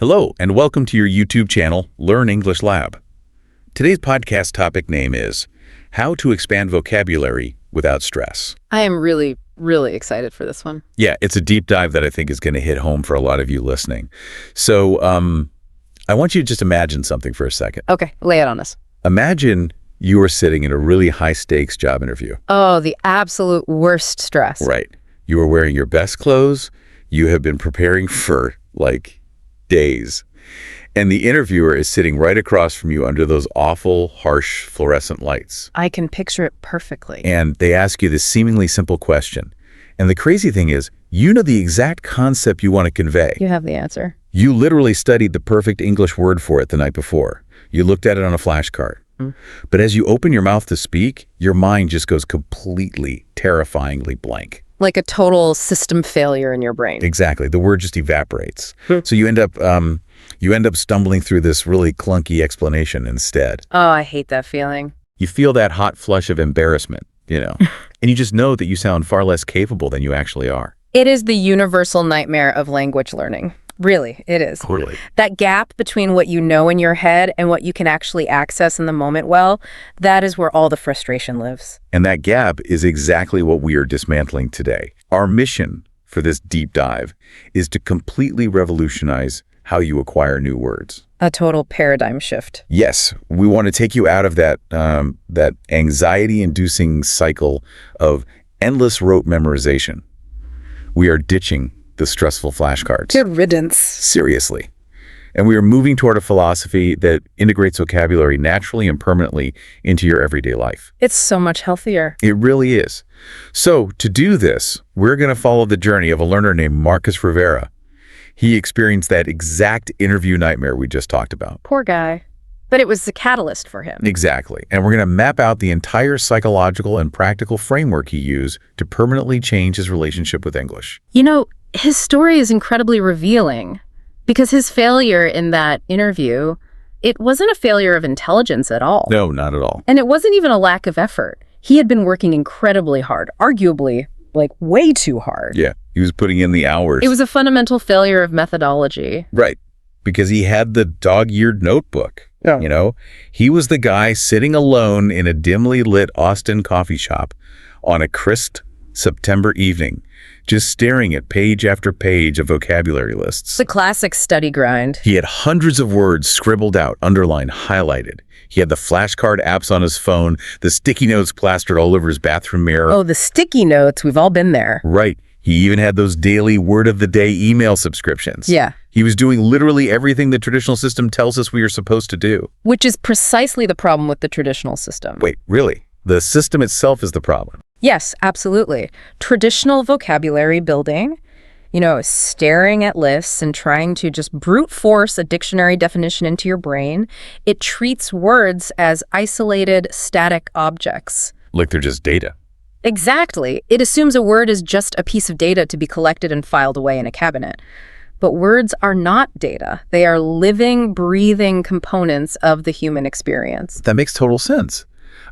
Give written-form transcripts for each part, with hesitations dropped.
Hello, and welcome to your YouTube channel, Learn English Lab. Today's podcast topic name is How to Expand Vocabulary Without Stress. I am really, really excited for this one. Yeah, it's a deep dive that I think is going to hit home for a lot of you listening. So I want you to just imagine something for a second. Okay, lay it on us. Imagine you are sitting in a really high-stakes job interview. Oh, the absolute worst stress. Right. You are wearing your best clothes. You have been preparing for, days. And the interviewer is sitting right across from you under those awful, harsh fluorescent lights. I can picture it perfectly. And they ask you this seemingly simple question. And the crazy thing is, you know the exact concept you want to convey. You have the answer. You literally studied the perfect English word for it the night before. You looked at it on a flashcard. But as you open your mouth to speak, your mind just goes completely, terrifyingly blank. Like a total system failure in your brain. Exactly. The word just evaporates. So you end up stumbling through this really clunky explanation instead. Oh, I hate that feeling. You feel that hot flush of embarrassment, and you just know that you sound far less capable than you actually are. It is the universal nightmare of language learning. Really, it is. Totally. That gap between what you know in your head and what you can actually access in the moment, that is where all the frustration lives. And that gap is exactly what we are dismantling today. Our mission for this deep dive is to completely revolutionize how you acquire new words. A total paradigm shift. Yes, we want to take you out of that anxiety-inducing cycle of endless rote memorization. We are ditching the stressful flashcards. Good riddance. Seriously. And we are moving toward a philosophy that integrates vocabulary naturally and permanently into your everyday life. It's so much healthier. It really is. So to do this, we're going to follow the journey of a learner named Marcus Rivera. He experienced that exact interview nightmare we just talked about. Poor guy. But it was the catalyst for him. Exactly. And we're going to map out the entire psychological and practical framework he used to permanently change his relationship with English. His story is incredibly revealing because his failure in that interview, it wasn't a failure of intelligence at all. No, not at all. And it wasn't even a lack of effort. He had been working incredibly hard, arguably, way too hard. Yeah, he was putting in the hours. It was a fundamental failure of methodology. Right, because he had the dog-eared notebook. Yeah. He was the guy sitting alone in a dimly lit Austin coffee shop on a crisp September evening, just staring at page after page of vocabulary lists. The classic study grind. He had hundreds of words scribbled out, underlined, highlighted. He had the flashcard apps on his phone, the sticky notes plastered all over his bathroom mirror. Oh, the sticky notes. We've all been there. Right. He even had those daily word of the day email subscriptions. Yeah. He was doing literally everything the traditional system tells us we are supposed to do. Which is precisely the problem with the traditional system. Wait, really? The system itself is the problem? Yes, absolutely. Traditional vocabulary building, staring at lists and trying to just brute force a dictionary definition into your brain, it treats words as isolated, static objects. Like they're just data. Exactly. It assumes a word is just a piece of data to be collected and filed away in a cabinet. But words are not data. They are living, breathing components of the human experience. That makes total sense.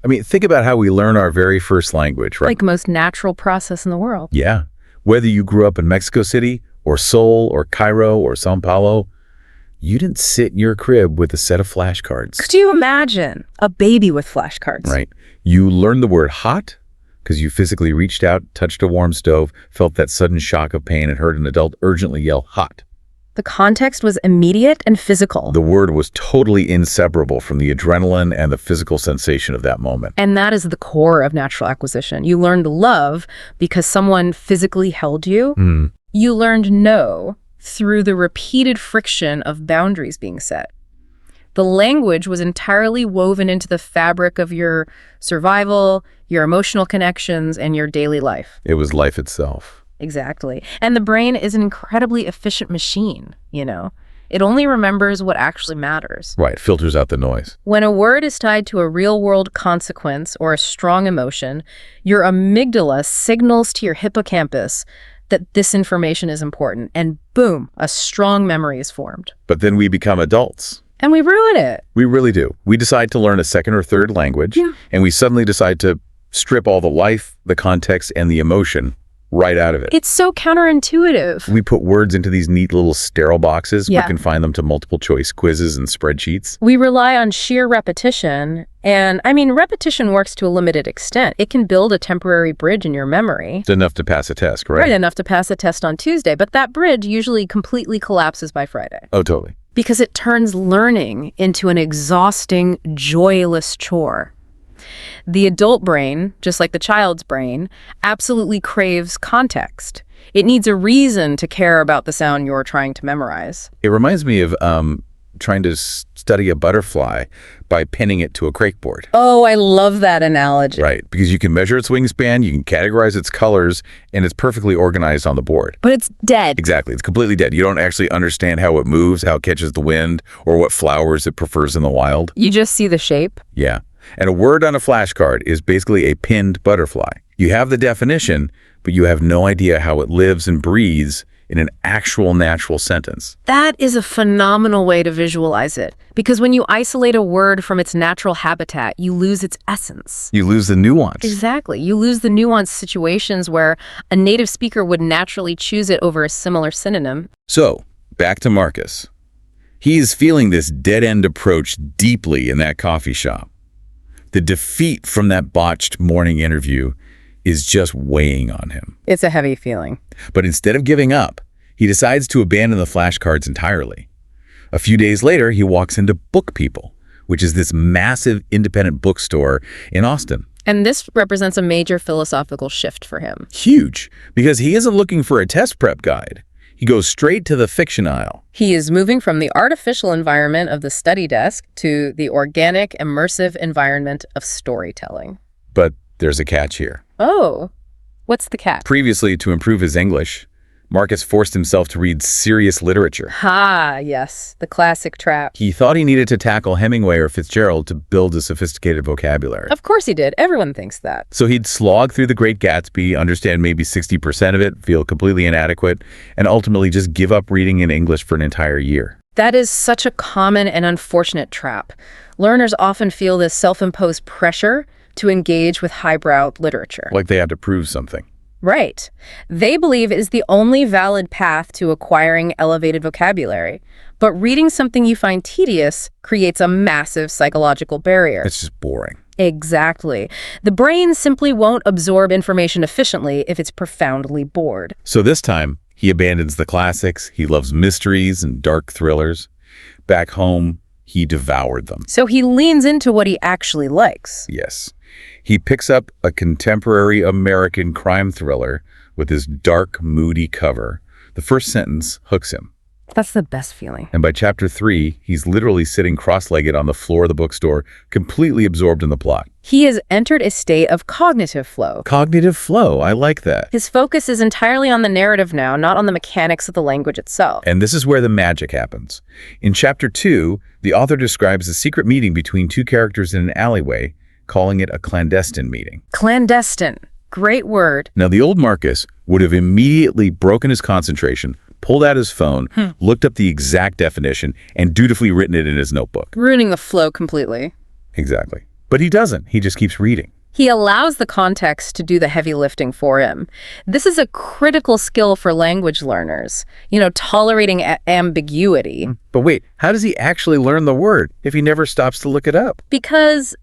I mean, think about how we learn our very first language, right? Like most natural process in the world. Yeah. Whether you grew up in Mexico City or Seoul or Cairo or Sao Paulo, you didn't sit in your crib with a set of flashcards. Could you imagine a baby with flashcards? Right. You learned the word hot because you physically reached out, touched a warm stove, felt that sudden shock of pain, and heard an adult urgently yell, hot. The context was immediate and physical. The word was totally inseparable from the adrenaline and the physical sensation of that moment. And that is the core of natural acquisition. You learned love because someone physically held you. You learned no through the repeated friction of boundaries being set. The language was entirely woven into the fabric of your survival, your emotional connections, and your daily life. It was life itself. Exactly. And the brain is an incredibly efficient machine, It only remembers what actually matters. Right, filters out the noise. When a word is tied to a real-world consequence or a strong emotion, your amygdala signals to your hippocampus that this information is important, and boom, a strong memory is formed. But then we become adults. And we ruin it. We really do. We decide to learn a second or third language, and we suddenly decide to strip all the life, the context, and the emotion right out of it. It's so counterintuitive. We put words into these neat little sterile boxes. Yeah. We confine them to multiple choice quizzes and spreadsheets. We rely on sheer repetition. And I mean, repetition works to a limited extent. It can build a temporary bridge in your memory. It's enough to pass a test, right? Right, enough to pass a test on Tuesday. But that bridge usually completely collapses by Friday. Oh, totally. Because it turns learning into an exhausting, joyless chore. The adult brain, just like the child's brain, absolutely craves context. It needs a reason to care about the sound you're trying to memorize. It reminds me of trying to study a butterfly by pinning it to a crakeboard. Oh, I love that analogy. Right, because you can measure its wingspan, you can categorize its colors, and it's perfectly organized on the board. But it's dead. Exactly, it's completely dead. You don't actually understand how it moves, how it catches the wind, or what flowers it prefers in the wild. You just see the shape. Yeah, and a word on a flashcard is basically a pinned butterfly. You have the definition, but you have no idea how it lives and breathes in an actual natural sentence. That is a phenomenal way to visualize it, because when you isolate a word from its natural habitat, you lose its essence. You lose the nuance. Exactly. You lose the nuanced situations where a native speaker would naturally choose it over a similar synonym. So, back to Marcus. He is feeling this dead-end approach deeply in that coffee shop. The defeat from that botched morning interview is just weighing on him. It's a heavy feeling. But instead of giving up, he decides to abandon the flashcards entirely. A few days later, he walks into Book People, which is this massive independent bookstore in Austin. And this represents a major philosophical shift for him. Huge, because he isn't looking for a test prep guide. He goes straight to the fiction aisle. He is moving from the artificial environment of the study desk to the organic, immersive environment of storytelling. But there's a catch here. Oh, what's the catch? Previously, to improve his English, Marcus forced himself to read serious literature. Yes, the classic trap. He thought he needed to tackle Hemingway or Fitzgerald to build a sophisticated vocabulary. Of course he did. Everyone thinks that. So he'd slog through The Great Gatsby, understand maybe 60% of it, feel completely inadequate, and ultimately just give up reading in English for an entire year. That is such a common and unfortunate trap. Learners often feel this self-imposed pressure to engage with highbrow literature. Like they had to prove something. Right. They believe it is the only valid path to acquiring elevated vocabulary. But reading something you find tedious creates a massive psychological barrier. It's just boring. Exactly. The brain simply won't absorb information efficiently if it's profoundly bored. So this time, he abandons the classics. He loves mysteries and dark thrillers. Back home, he devoured them. So he leans into what he actually likes. Yes. He picks up a contemporary American crime thriller with his dark, moody cover. The first sentence hooks him. That's the best feeling. And by chapter 3, he's literally sitting cross-legged on the floor of the bookstore, completely absorbed in the plot. He has entered a state of cognitive flow. Cognitive flow, I like that. His focus is entirely on the narrative now, not on the mechanics of the language itself. And this is where the magic happens. In chapter 2, the author describes a secret meeting between two characters in an alleyway, calling it a clandestine meeting. Clandestine. Great word. Now, the old Marcus would have immediately broken his concentration, pulled out his phone, looked up the exact definition, and dutifully written it in his notebook. Ruining the flow completely. Exactly. But he doesn't. He just keeps reading. He allows the context to do the heavy lifting for him. This is a critical skill for language learners, tolerating ambiguity. But wait, how does he actually learn the word if he never stops to look it up? Because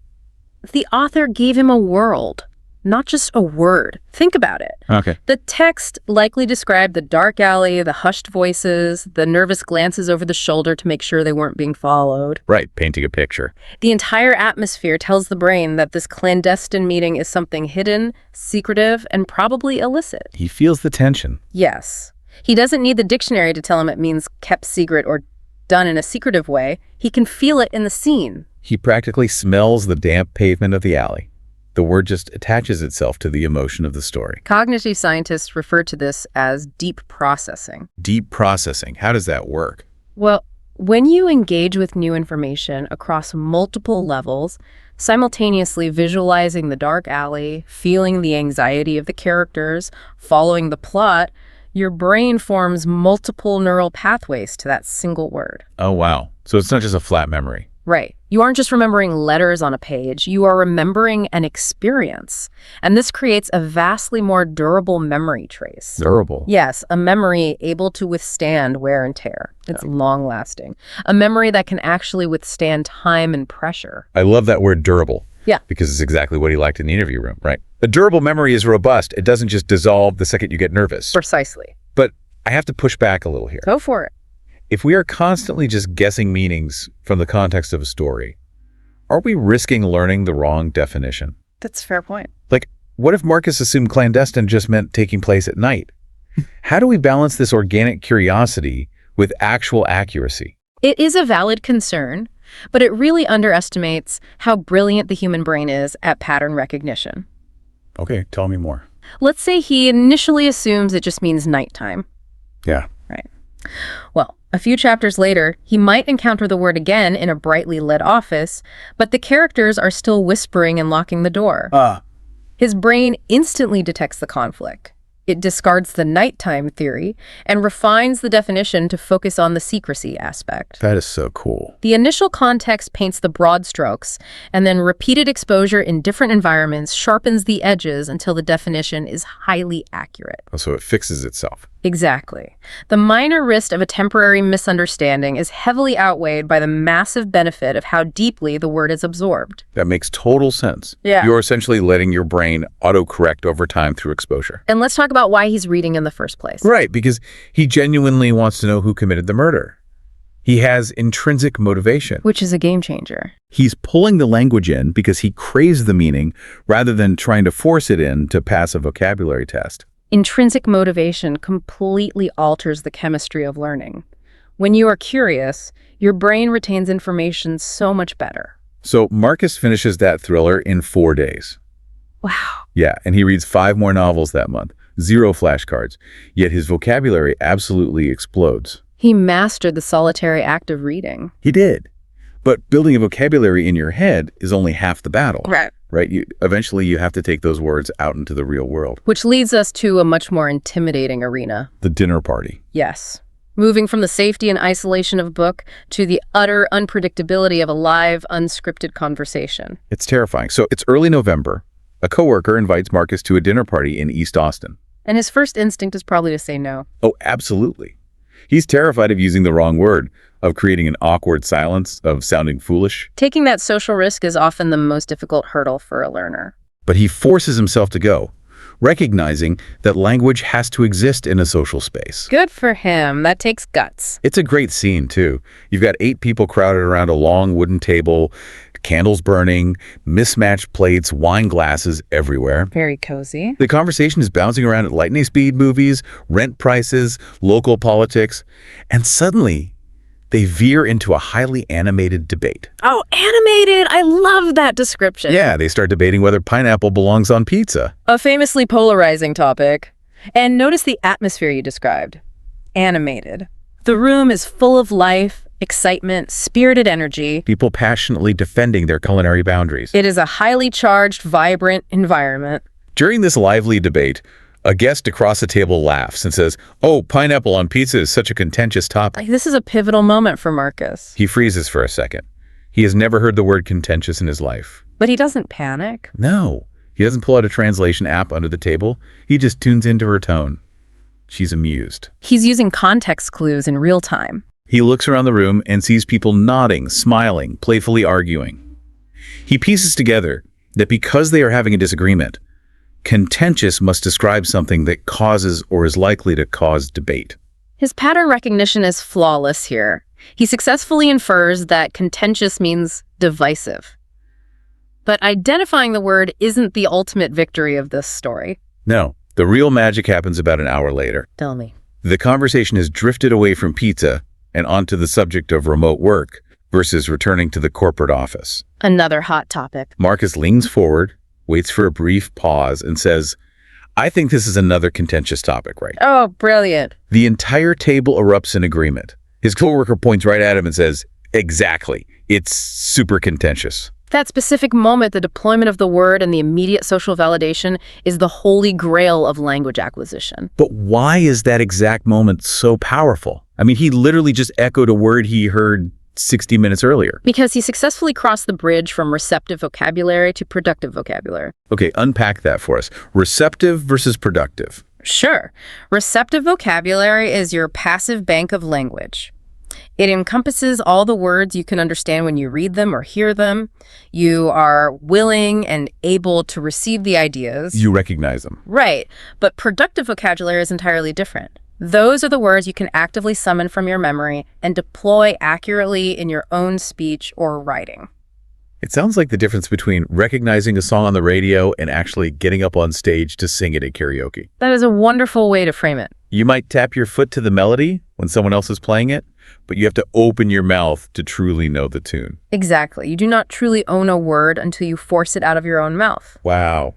the author gave him a world, not just a word. Think about it. Okay. The text likely described the dark alley, the hushed voices, the nervous glances over the shoulder to make sure they weren't being followed. Right, painting a picture. The entire atmosphere tells the brain that this clandestine meeting is something hidden, secretive, and probably illicit. He feels the tension. Yes. He doesn't need the dictionary to tell him it means kept secret or done in a secretive way. He can feel it in the scene. He practically smells the damp pavement of the alley. The word just attaches itself to the emotion of the story. Cognitive scientists refer to this as deep processing. Deep processing. How does that work? Well, when you engage with new information across multiple levels, simultaneously visualizing the dark alley, feeling the anxiety of the characters, following the plot, your brain forms multiple neural pathways to that single word. Oh, wow. So it's not just a flat memory. Right. You aren't just remembering letters on a page, you are remembering an experience. And this creates a vastly more durable memory trace. Durable. Yes, a memory able to withstand wear and tear. It's long-lasting. A memory that can actually withstand time and pressure. I love that word durable. Yeah. Because it's exactly what he liked in the interview room, right? A durable memory is robust. It doesn't just dissolve the second you get nervous. Precisely. But I have to push back a little here. Go for it. If we are constantly just guessing meanings from the context of a story, are we risking learning the wrong definition? That's a fair point. Like, what if Marcus assumed clandestine just meant taking place at night? How do we balance this organic curiosity with actual accuracy? It is a valid concern, but it really underestimates how brilliant the human brain is at pattern recognition. Okay, tell me more. Let's say he initially assumes it just means nighttime. Yeah. Right. Well, a few chapters later, he might encounter the word again in a brightly lit office, but the characters are still whispering and locking the door. His brain instantly detects the conflict. It discards the nighttime theory and refines the definition to focus on the secrecy aspect. That is so cool. The initial context paints the broad strokes, and then repeated exposure in different environments sharpens the edges until the definition is highly accurate. So it fixes itself. Exactly. The minor risk of a temporary misunderstanding is heavily outweighed by the massive benefit of how deeply the word is absorbed. That makes total sense. Yeah. You're essentially letting your brain autocorrect over time through exposure. And let's talk about why he's reading in the first place. Right, because he genuinely wants to know who committed the murder. He has intrinsic motivation. Which is a game changer. He's pulling the language in because he craves the meaning rather than trying to force it in to pass a vocabulary test. Intrinsic motivation completely alters the chemistry of learning. When you are curious, your brain retains information so much better. So Marcus finishes that thriller in 4 days. Wow. Yeah, and he reads 5 more novels that month. 0 flashcards. Yet his vocabulary absolutely explodes. He mastered the solitary act of reading. He did. But building a vocabulary in your head is only half the battle. Right? Eventually you have to take those words out into the real world. Which leads us to a much more intimidating arena. The dinner party. Yes. Moving from the safety and isolation of a book to the utter unpredictability of a live, unscripted conversation. It's terrifying. So it's early November. A coworker invites Marcus to a dinner party in East Austin. And his first instinct is probably to say no. Oh, absolutely. He's terrified of using the wrong word, of creating an awkward silence, of sounding foolish. Taking that social risk is often the most difficult hurdle for a learner. But he forces himself to go, recognizing that language has to exist in a social space. Good for him. That takes guts. It's a great scene, too. You've got 8 people crowded around a long wooden table, candles burning, mismatched plates, wine glasses everywhere. Very cozy. The conversation is bouncing around at lightning speed movies, rent prices, local politics, and suddenly they veer into a highly animated debate. Oh, animated! I love that description. Yeah, they start debating whether pineapple belongs on pizza. A famously polarizing topic. And notice the atmosphere you described. Animated. The room is full of life, excitement, spirited energy. People passionately defending their culinary boundaries. It is a highly charged, vibrant environment. During this lively debate, a guest across the table laughs and says, "Oh, pineapple on pizza is such a contentious topic." This is a pivotal moment for Marcus. He freezes for a second. He has never heard the word contentious in his life. But he doesn't panic. No, he doesn't pull out a translation app under the table. He just tunes into her tone. She's amused. He's using context clues in real time. He looks around the room and sees people nodding, smiling, playfully arguing. He pieces together that because they are having a disagreement, contentious must describe something that causes or is likely to cause debate. His pattern recognition is flawless here. He successfully infers that contentious means divisive. But identifying the word isn't the ultimate victory of this story. No, the real magic happens about an hour later. Tell me. The conversation has drifted away from pizza and onto the subject of remote work versus returning to the corporate office. Another hot topic. Marcus leans forward, waits for a brief pause, and says, "I think this is another contentious topic, right?" Oh, brilliant. The entire table erupts in agreement. His coworker points right at him and says, "Exactly. It's super contentious." That specific moment, the deployment of the word and the immediate social validation, is the holy grail of language acquisition. But why is that exact moment so powerful? I mean, he literally just echoed a word he heard 60 minutes earlier? Because he successfully crossed the bridge from receptive vocabulary to productive vocabulary. Okay, unpack that for us. Receptive versus productive. Sure. Receptive vocabulary is your passive bank of language. It encompasses all the words you can understand when you read them or hear them. You are willing and able to receive the ideas. You recognize them. Right. But productive vocabulary is entirely different. Those are the words you can actively summon from your memory and deploy accurately in your own speech or writing. It sounds like the difference between recognizing a song on the radio and actually getting up on stage to sing it at karaoke. That is a wonderful way to frame it. You might tap your foot to the melody when someone else is playing it, but you have to open your mouth to truly know the tune. Exactly. You do not truly own a word until you force it out of your own mouth. Wow.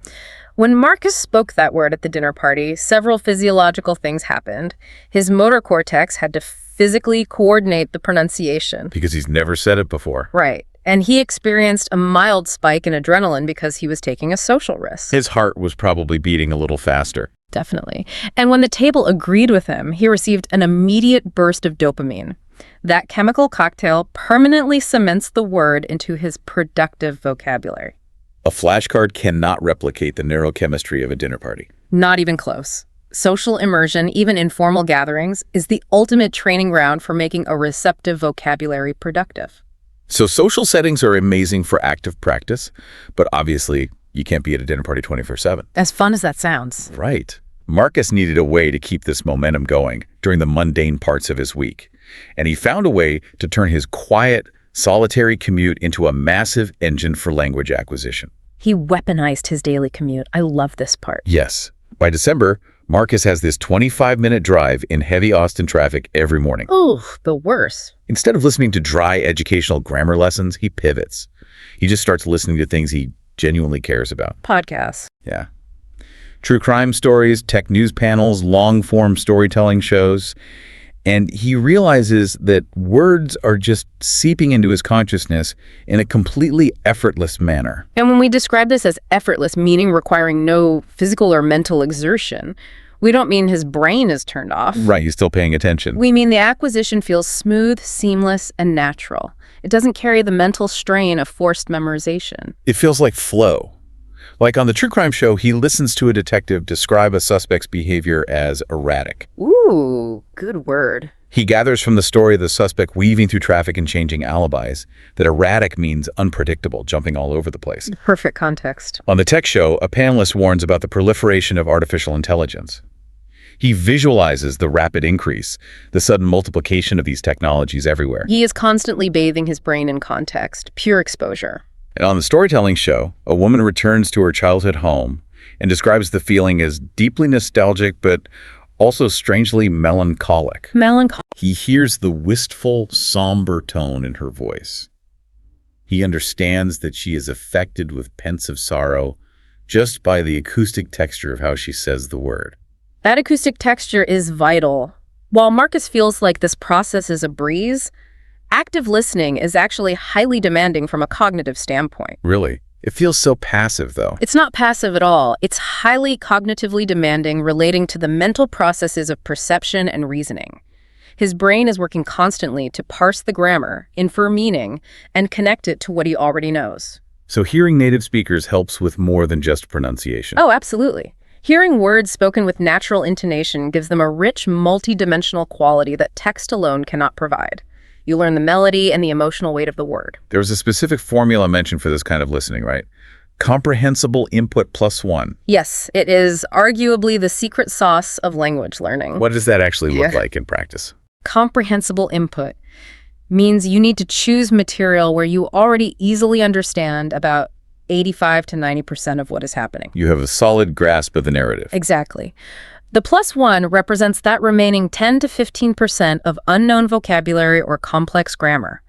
When Marcus spoke that word at the dinner party, several physiological things happened. His motor cortex had to physically coordinate the pronunciation. Because he's never said it before. Right. And he experienced a mild spike in adrenaline because he was taking a social risk. His heart was probably beating a little faster. Definitely. And when the table agreed with him, he received an immediate burst of dopamine. That chemical cocktail permanently cements the word into his productive vocabulary. A flashcard cannot replicate the neurochemistry of a dinner party. Not even close. Social immersion, even in formal gatherings, is the ultimate training ground for making a receptive vocabulary productive. So social settings are amazing for active practice, but obviously you can't be at a dinner party 24/7. As fun as that sounds. Right. Marcus needed a way to keep this momentum going during the mundane parts of his week, and he found a way to turn his quiet, solitary commute into a massive engine for language acquisition. He weaponized his daily commute. I love this part. Yes. By December, Marcus has this 25-minute drive in heavy Austin traffic every morning. Ooh, the worst. Instead of listening to dry educational grammar lessons, he pivots. He just starts listening to things he genuinely cares about. Podcasts. Yeah. True crime stories, tech news panels, long-form storytelling shows. And he realizes that words are just seeping into his consciousness in a completely effortless manner. And when we describe this as effortless, meaning requiring no physical or mental exertion, we don't mean his brain is turned off. Right, he's still paying attention. We mean the acquisition feels smooth, seamless, and natural. It doesn't carry the mental strain of forced memorization. It feels like flow. Like on the true crime show, he listens to a detective describe a suspect's behavior as erratic. Ooh, good word. He gathers from the story of the suspect weaving through traffic and changing alibis that erratic means unpredictable, jumping all over the place. Perfect context. On the tech show, a panelist warns about the proliferation of artificial intelligence. He visualizes the rapid increase, the sudden multiplication of these technologies everywhere. He is constantly bathing his brain in context, pure exposure. And on the storytelling show, a woman returns to her childhood home and describes the feeling as deeply nostalgic, but also strangely melancholic. He hears the wistful, somber tone in her voice. He understands that she is affected with pensive sorrow just by the acoustic texture of how she says the word. That acoustic texture is vital. While Marcus feels like this process is a breeze, active listening is actually highly demanding from a cognitive standpoint. Really? It feels so passive, though. It's not passive at all. It's highly cognitively demanding, relating to the mental processes of perception and reasoning. His brain is working constantly to parse the grammar, infer meaning, and connect it to what he already knows. So hearing native speakers helps with more than just pronunciation. Oh, absolutely. Hearing words spoken with natural intonation gives them a rich, multi-dimensional quality that text alone cannot provide. You learn the melody and the emotional weight of the word. There was a specific formula mentioned for this kind of listening, right? Comprehensible input +1. Yes, it is arguably the secret sauce of language learning. What does that actually look like in practice? Comprehensible input means you need to choose material where you already easily understand about 85 to 90% of what is happening. You have a solid grasp of the narrative. Exactly. The +1 represents that remaining 10 to 15% of unknown vocabulary or complex grammar.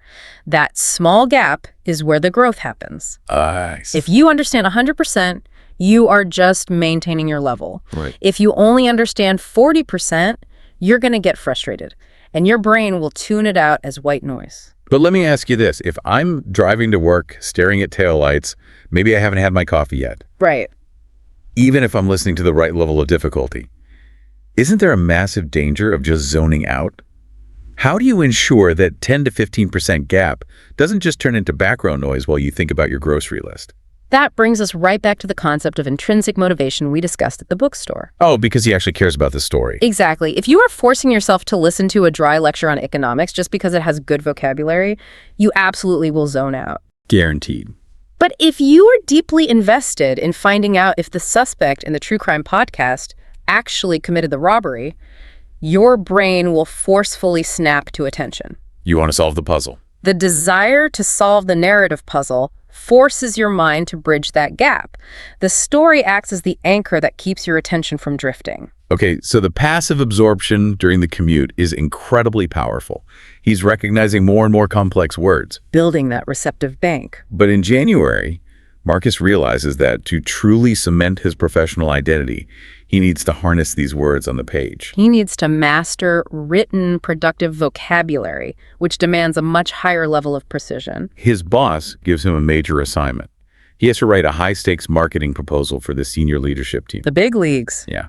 That small gap is where the growth happens. I see. If you understand 100%, you are just maintaining your level. Right. If you only understand 40%, you're going to get frustrated, and your brain will tune it out as white noise. But let me ask you this. If I'm driving to work, staring at taillights, maybe I haven't had my coffee yet. Right. Even if I'm listening to the right level of difficulty, isn't there a massive danger of just zoning out? How do you ensure that 10 to 15% gap doesn't just turn into background noise while you think about your grocery list? That brings us right back to the concept of intrinsic motivation we discussed at the bookstore. Oh, because he actually cares about the story. Exactly. If you are forcing yourself to listen to a dry lecture on economics just because it has good vocabulary, you absolutely will zone out. Guaranteed. But if you are deeply invested in finding out if the suspect in the true crime podcast actually committed the robbery, your brain will forcefully snap to attention. You want to solve the puzzle. The desire to solve the narrative puzzle forces your mind to bridge that gap. The story acts as the anchor that keeps your attention from drifting. Okay, so the passive absorption during the commute is incredibly powerful. He's recognizing more and more complex words. Building that receptive bank. But in January, Marcus realizes that to truly cement his professional identity, he needs to harness these words on the page. He needs to master written, productive vocabulary, which demands a much higher level of precision. His boss gives him a major assignment. He has to write a high-stakes marketing proposal for the senior leadership team. The big leagues. Yeah.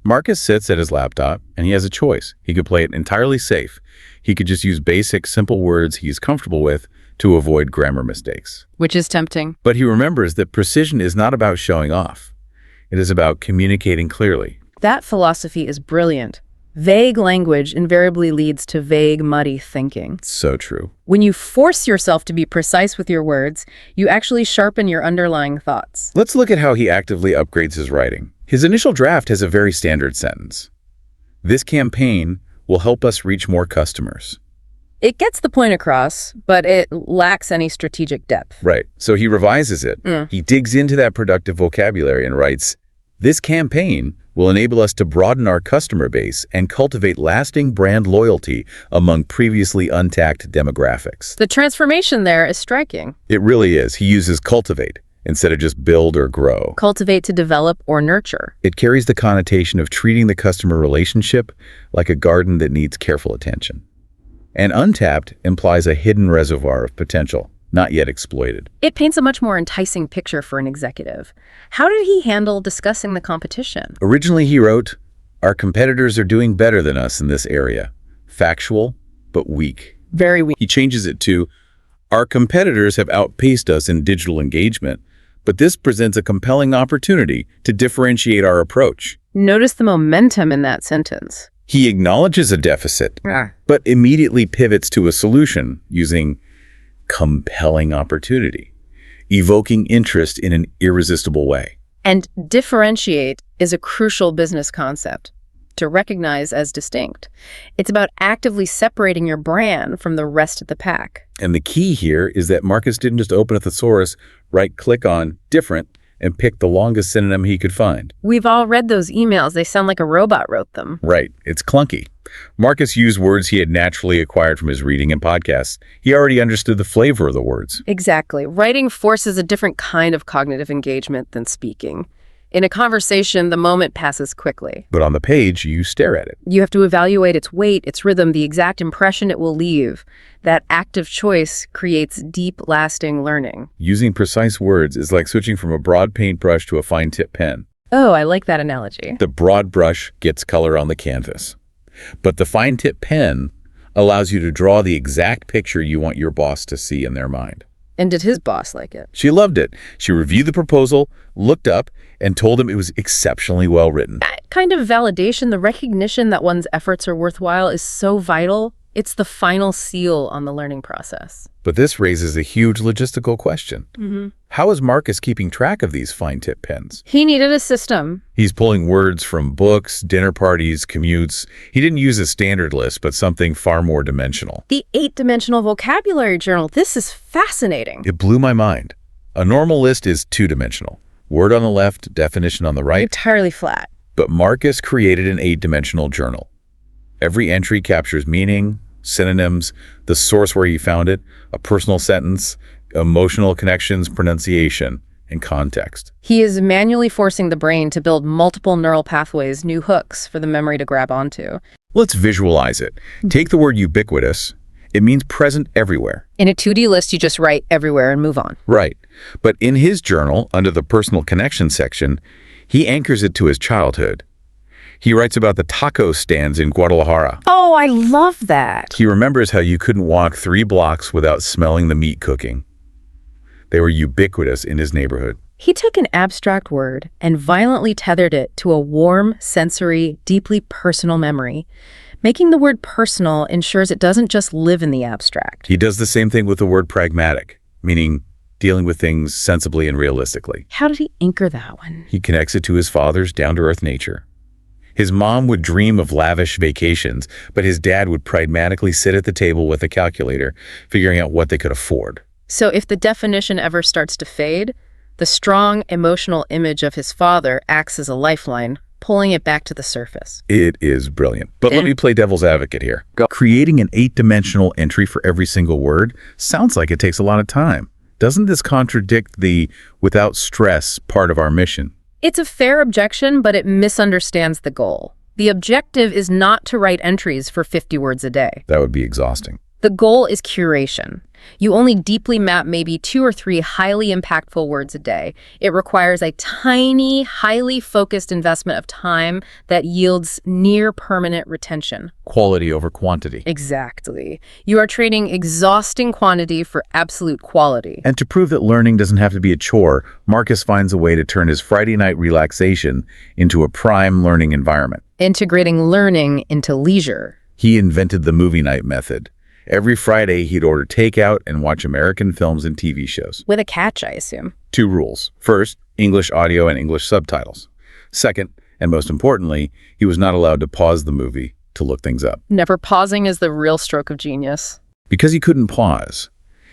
Marcus sits at his laptop, and he has a choice. He could play it entirely safe. He could just use basic, simple words he's comfortable with to avoid grammar mistakes. Which is tempting. But he remembers that precision is not about showing off. It is about communicating clearly. That philosophy is brilliant. Vague language invariably leads to vague, muddy thinking. So true. When you force yourself to be precise with your words, you actually sharpen your underlying thoughts. Let's look at how he actively upgrades his writing. His initial draft has a very standard sentence. This campaign will help us reach more customers. It gets the point across, but it lacks any strategic depth. Right. So he revises it. He digs into that productive vocabulary and writes, this campaign will enable us to broaden our customer base and cultivate lasting brand loyalty among previously untapped demographics. The transformation there is striking. It really is. He uses cultivate instead of just build or grow. Cultivate to develop or nurture. It carries the connotation of treating the customer relationship like a garden that needs careful attention. And untapped implies a hidden reservoir of potential, not yet exploited. It paints a much more enticing picture for an executive. How did he handle discussing the competition? Originally, he wrote, our competitors are doing better than us in this area. Factual, but weak. Very weak. He changes it to, our competitors have outpaced us in digital engagement, but this presents a compelling opportunity to differentiate our approach. Notice the momentum in that sentence. He acknowledges a deficit, but immediately pivots to a solution using compelling opportunity, evoking interest in an irresistible way. And differentiate is a crucial business concept to recognize as distinct. It's about actively separating your brand from the rest of the pack. And the key here is that Marcus didn't just open a thesaurus, right-click on different, and pick the longest synonym he could find. We've all read those emails. They sound like a robot wrote them. Right. It's clunky. Marcus used words he had naturally acquired from his reading and podcasts. He already understood the flavor of the words. Exactly. Writing forces a different kind of cognitive engagement than speaking. In a conversation, the moment passes quickly. But on the page, you stare at it. You have to evaluate its weight, its rhythm, the exact impression it will leave. That active choice creates deep, lasting learning. Using precise words is like switching from a broad paintbrush to a fine-tip pen. Oh, I like that analogy. The broad brush gets color on the canvas, but the fine-tip pen allows you to draw the exact picture you want your boss to see in their mind. And did his boss like it? She loved it. She reviewed the proposal, looked up, and told him it was exceptionally well written. That kind of validation, the recognition that one's efforts are worthwhile, is so vital. It's the final seal on the learning process. But this raises a huge logistical question. How is Marcus keeping track of these fine-tip pens? He needed a system. He's pulling words from books, dinner parties, commutes. He didn't use a standard list, but something far more dimensional. The 8-dimensional vocabulary journal. This is fascinating. It blew my mind. A normal list is 2-dimensional. Word on the left, definition on the right. Entirely flat. But Marcus created an 8-dimensional journal. Every entry captures meaning, synonyms, the source where he found it, a personal sentence, emotional connections, pronunciation, and context. He is manually forcing the brain to build multiple neural pathways, new hooks for the memory to grab onto. Let's visualize it. Take the word ubiquitous. It means present everywhere. In a 2D list, you just write everywhere and move on. Right. But in his journal, under the personal connection section, he anchors it to his childhood. He writes about the taco stands in Guadalajara. Oh, I love that. He remembers how you couldn't walk 3 blocks without smelling the meat cooking. They were ubiquitous in his neighborhood. He took an abstract word and violently tethered it to a warm, sensory, deeply personal memory. Making the word personal ensures it doesn't just live in the abstract. He does the same thing with the word pragmatic, meaning dealing with things sensibly and realistically. How did he anchor that one? He connects it to his father's down-to-earth nature. His mom would dream of lavish vacations, but his dad would pragmatically sit at the table with a calculator, figuring out what they could afford. So if the definition ever starts to fade, the strong emotional image of his father acts as a lifeline, pulling it back to the surface. It is brilliant. But let me play devil's advocate here. Creating an 8-dimensional entry for every single word sounds like it takes a lot of time. Doesn't this contradict the without stress part of our mission? It's a fair objection, but it misunderstands the goal. The objective is not to write entries for 50 words a day. That would be exhausting. The goal is curation. You only deeply map maybe 2 or 3 highly impactful words a day. It requires a tiny, highly focused investment of time that yields near permanent retention. Quality over quantity. Exactly. You are trading exhausting quantity for absolute quality. And to prove that learning doesn't have to be a chore, Marcus finds a way to turn his Friday night relaxation into a prime learning environment. Integrating learning into leisure. He invented the movie night method. Every Friday, he'd order takeout and watch American films and TV shows. With a catch, I assume. 2 rules. First, English audio and English subtitles. Second, and most importantly, he was not allowed to pause the movie to look things up. Never pausing is the real stroke of genius. Because he couldn't pause,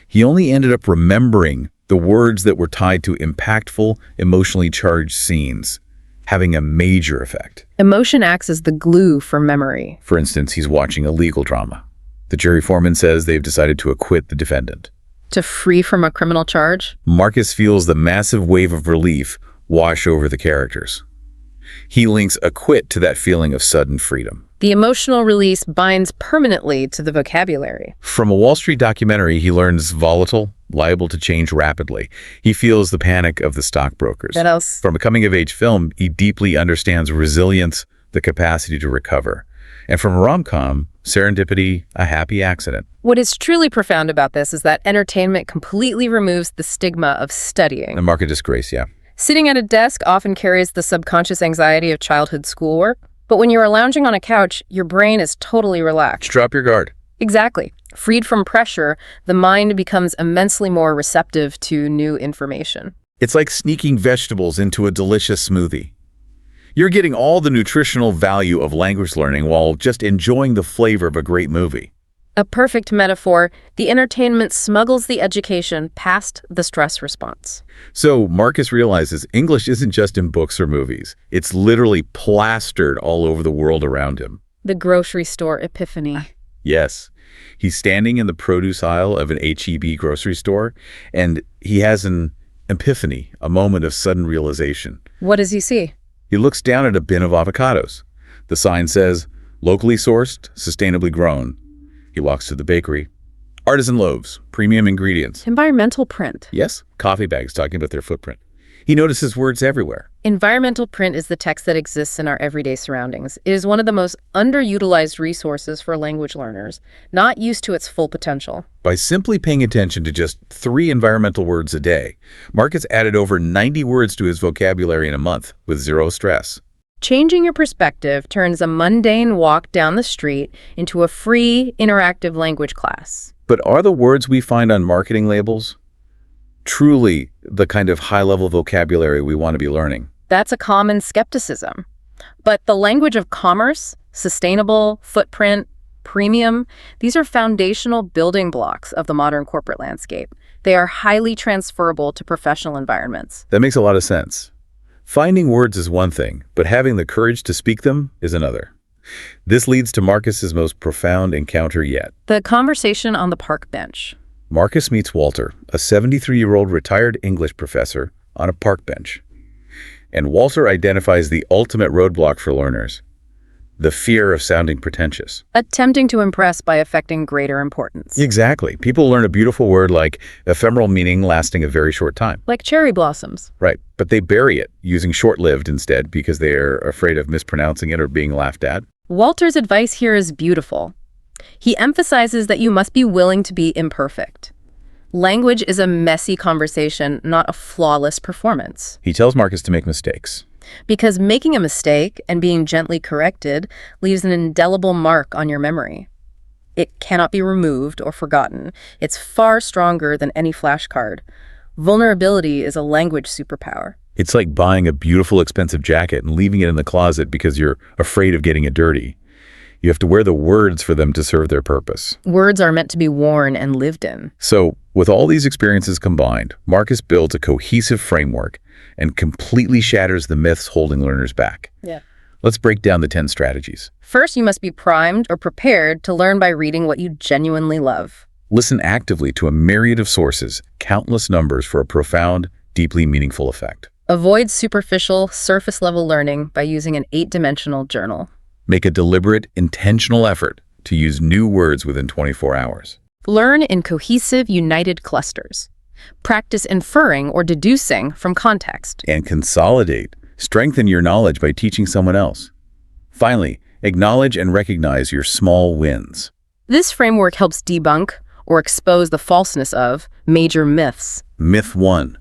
he only ended up remembering the words that were tied to impactful, emotionally charged scenes, having a major effect. Emotion acts as the glue for memory. For instance, he's watching a legal drama. The jury foreman says they've decided to acquit the defendant. To free from a criminal charge? Marcus feels the massive wave of relief wash over the characters. He links acquit to that feeling of sudden freedom. The emotional release binds permanently to the vocabulary. From a Wall Street documentary, he learns volatile, liable to change rapidly. He feels the panic of the stockbrokers. What else? From a coming-of-age film, he deeply understands resilience, the capacity to recover. And from a rom-com, serendipity, a happy accident. What is truly profound about this is that entertainment completely removes the stigma of studying. A mark of disgrace, yeah. Sitting at a desk often carries the subconscious anxiety of childhood schoolwork, but when you are lounging on a couch, your brain is totally relaxed. Drop your guard. Exactly. Freed from pressure, the mind becomes immensely more receptive to new information. It's like sneaking vegetables into a delicious smoothie. You're getting all the nutritional value of language learning while just enjoying the flavor of a great movie. A perfect metaphor. The entertainment smuggles the education past the stress response. So Marcus realizes English isn't just in books or movies. It's literally plastered all over the world around him. The grocery store epiphany. Yes. He's standing in the produce aisle of an H-E-B grocery store, and he has an epiphany, a moment of sudden realization. What does he see? He looks down at a bin of avocados. The sign says, locally sourced, sustainably grown. He walks to the bakery. Artisan loaves, premium ingredients. Environmental print. Yes, coffee bags talking about their footprint. He notices words everywhere. Environmental print is the text that exists in our everyday surroundings. It is one of the most underutilized resources for language learners, not used to its full potential. By simply paying attention to just 3 environmental words a day, Marcus added over 90 words to his vocabulary in a month with 0 stress. Changing your perspective turns a mundane walk down the street into a free, interactive language class. But are the words we find on marketing labels truly the kind of high-level vocabulary we want to be learning? That's a common skepticism. But the language of commerce, sustainable, footprint, premium, these are foundational building blocks of the modern corporate landscape. They are highly transferable to professional environments. That makes a lot of sense. Finding words is one thing, but having the courage to speak them is another. This leads to Marcus's most profound encounter yet. The conversation on the park bench. Marcus meets Walter, a 73-year-old retired English professor, on a park bench. And Walter identifies the ultimate roadblock for learners: The fear of sounding pretentious. Attempting to impress by affecting greater importance. Exactly. People learn a beautiful word like ephemeral, meaning lasting a very short time. Like cherry blossoms. Right. But they bury it, using short-lived instead because they are afraid of mispronouncing it or being laughed at. Walter's advice here is beautiful. He emphasizes that you must be willing to be imperfect. Language is a messy conversation, not a flawless performance. He tells Marcus to make mistakes. Because making a mistake and being gently corrected leaves an indelible mark on your memory. It cannot be removed or forgotten. It's far stronger than any flashcard. Vulnerability is a language superpower. It's like buying a beautiful, expensive jacket and leaving it in the closet because you're afraid of getting it dirty. You have to wear the words for them to serve their purpose. Words are meant to be worn and lived in. So, with all these experiences combined, Marcus builds a cohesive framework and completely shatters the myths holding learners back. Yeah. Let's break down the 10 strategies. First, you must be primed or prepared to learn by reading what you genuinely love. Listen actively to a myriad of sources, countless numbers for a profound, deeply meaningful effect. Avoid superficial, surface-level learning by using an 8-dimensional journal. Make a deliberate, intentional effort to use new words within 24 hours. Learn in cohesive, united clusters. Practice inferring or deducing from context. And consolidate. Strengthen your knowledge by teaching someone else. Finally, acknowledge and recognize your small wins. This framework helps debunk or expose the falseness of major myths. Myth 1,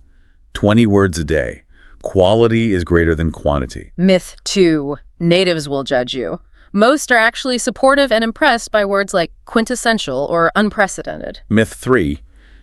20 words a day. Quality is greater than quantity. Myth 2, natives will judge you. Most are actually supportive and impressed by words like quintessential or unprecedented. Myth 3,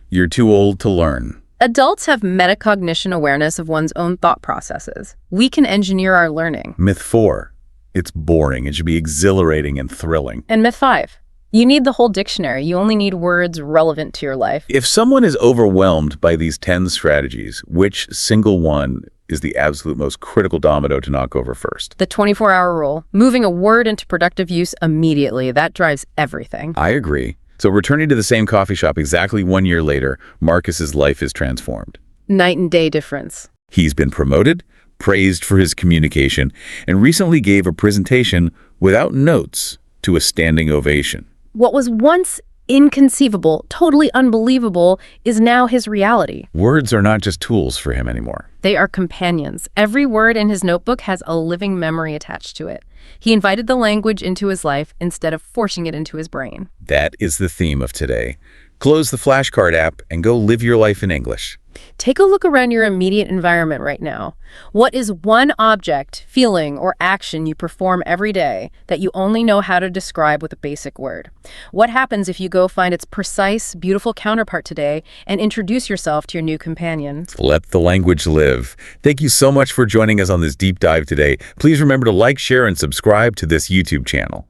you're too old to learn. Adults have metacognition awareness of one's own thought processes. We can engineer our learning. Myth 4, it's boring. It should be exhilarating and thrilling. And myth 5, you need the whole dictionary. You only need words relevant to your life. If someone is overwhelmed by these 10 strategies, which single one is the absolute most critical domino to knock over first? The 24-hour rule, moving a word into productive use immediately, that drives everything. I agree. So returning to the same coffee shop exactly 1 year later, Marcus's life is transformed. Night and day difference. He's been promoted, praised for his communication, and recently gave a presentation without notes to a standing ovation. What was once inconceivable, totally unbelievable, is now his reality. Words are not just tools for him anymore. They are companions. Every word in his notebook has a living memory attached to it. He invited the language into his life instead of forcing it into his brain. That is the theme of today. Close the flashcard app and go live your life in English. Take a look around your immediate environment right now. What is one object, feeling, or action you perform every day that you only know how to describe with a basic word? What happens if you go find its precise, beautiful counterpart today and introduce yourself to your new companion? Let the language live. Thank you so much for joining us on this deep dive today. Please remember to like, share, and subscribe to this YouTube channel.